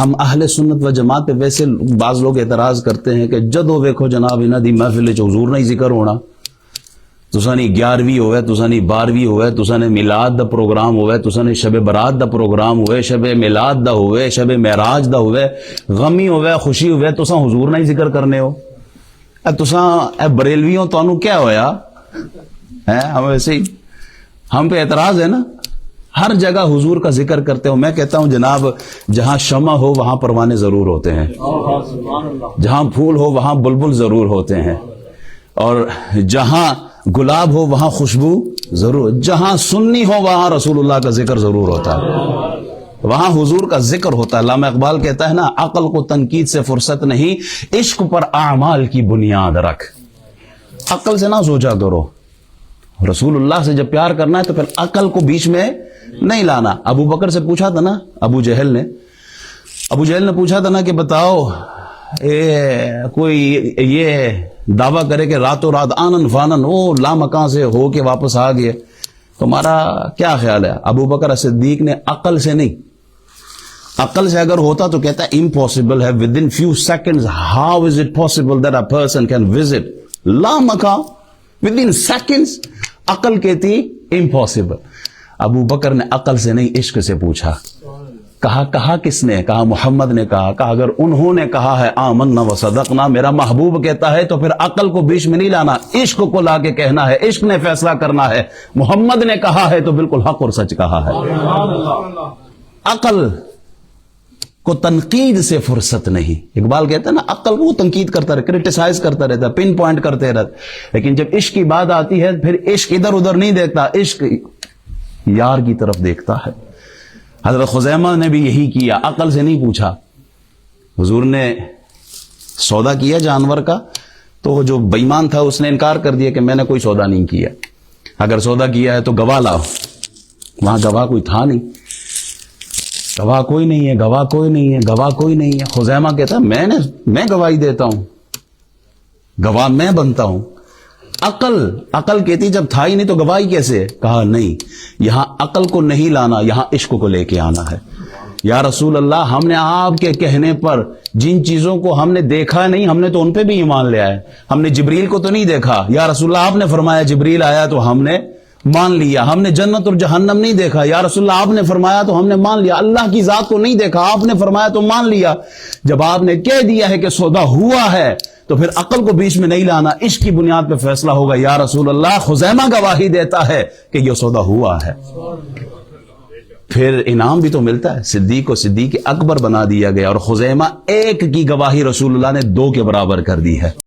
ہم اہل سنت و جماعت پہ ویسے بعض لوگ اعتراض کرتے ہیں کہ جدو ویکھو جناب انہاں دی محفل وچ حضور نہیں ذکر ہونا، تساں نے 11ویں ہوئے، تساں نے 12ویں ہوئے، تساں نے میلاد دا پروگرام ہوئے، تساں نے شب برات دا پروگرام ہوئے، شب میلاد دا ہوئے، شب معراج دا ہوئے، غمی ہوئے، خوشی ہوئے، تساں حضور نہیں ذکر کرنے ہو۔ تساں اے بریلویوں تانوں کیا ہویا ہے؟ ہم ویسے ہی ہم پہ اعتراض ہے نا، ہر جگہ حضور کا ذکر کرتے ہو۔ میں کہتا ہوں جناب جہاں شمع ہو وہاں پروانے ضرور ہوتے ہیں، جہاں پھول ہو وہاں بلبل ضرور ہوتے ہیں، اور جہاں گلاب ہو وہاں خوشبو ضرور، جہاں سنی ہو وہاں رسول اللہ کا ذکر ضرور ہوتا ہے، وہاں حضور کا ذکر ہوتا ہے۔ علامہ اقبال کہتا ہے نا، عقل کو تنقید سے فرصت نہیں، عشق پر اعمال کی بنیاد رکھ۔ عقل سے نہ سوچا کرو، رسول اللہ سے جب پیار کرنا ہے تو پھر عقل کو بیچ میں نہیں لانا۔ ابو بکر سے پوچھا تھا نا ابو جہل نے پوچھا تھا نا کہ بتاؤ کوئی یہ دعویٰ کرے کہ راتوں رات آنن فانن وہ لامکاں سے ہو کے واپس آ گئے، تمہارا کیا خیال ہے؟ ابو بکر صدیق نے عقل سے نہیں، عقل سے اگر ہوتا تو کہتا ہے امپاسبل ہے، with in few seconds how is it possible that a person can visit لامکاں ود ان سیکنڈز۔ عقل کہتی امپاسبل۔ ابو بکر نے عقل سے نہیں عشق سے پوچھا۔ کہا کس نے؟ کہا محمد نے کہا اگر انہوں نے کہا ہے آمنا و صدقنا، میرا محبوب کہتا ہے، تو پھر عقل کو بیچ میں نہیں لانا، عشق کو لا کے کہنا ہے، عشق نے فیصلہ کرنا ہے۔ محمد نے کہا ہے تو بالکل حق اور سچ کہا ہے۔ عقل کو تنقید سے فرصت نہیں۔ اقبال کہتا ہے نا عقل کو تنقید کرتا رہتا، کرٹیسائز کرتا رہتا، پن پوائنٹ کرتے رہتا، لیکن جب عشق کی بات آتی ہے پھر عشق ادھر ادھر نہیں دیکھتا، عشق یار کی طرف دیکھتا ہے۔ حضرت خزیمہ نے بھی یہی کیا، عقل سے نہیں پوچھا۔ حضور نے سودا کیا جانور کا، تو جو بے ایمان تھا اس نے انکار کر دیا کہ میں نے کوئی سودا نہیں کیا۔ اگر سودا کیا ہے تو گواہ لاؤ، وہاں گواہ کوئی تھا نہیں، گواہ کوئی نہیں ہے، گواہ کوئی نہیں ہے، گواہ کوئی نہیں ہے۔ خزیمہ کہتا میں گواہی دیتا ہوں، گواہ میں بنتا ہوں۔ عقل کہتی جب تھا ہی نہیں تو گواہی کیسے؟ کہا نہیں، یہاں عقل کو نہیں لانا، یہاں عشق کو لے کے آنا ہے۔ یا رسول اللہ، ہم نے آپ کے کہنے پر جن چیزوں کو ہم نے دیکھا نہیں، ہم نے تو ان پہ بھی ایمان لے آئے۔ ہم نے جبریل کو تو نہیں دیکھا، یا رسول اللہ آپ نے فرمایا جبریل آیا تو ہم نے مان لیا۔ ہم نے جنت اور جہنم نہیں دیکھا، یا رسول اللہ آپ نے فرمایا تو ہم نے مان لیا۔ اللہ کی ذات کو نہیں دیکھا، آپ نے فرمایا تو مان لیا۔ جب آپ نے کہہ دیا ہے کہ سودا ہوا ہے تو پھر عقل کو بیچ میں نہیں لانا، عشق کی بنیاد پہ فیصلہ ہوگا۔ یا رسول اللہ، خزیمہ گواہی دیتا ہے کہ یہ سودا ہوا ہے، پھر انعام بھی تو ملتا ہے۔ صدیق کو صدیق اکبر بنا دیا گیا، اور خزیمہ ایک کی گواہی رسول اللہ نے 2 کے برابر کر دی ہے۔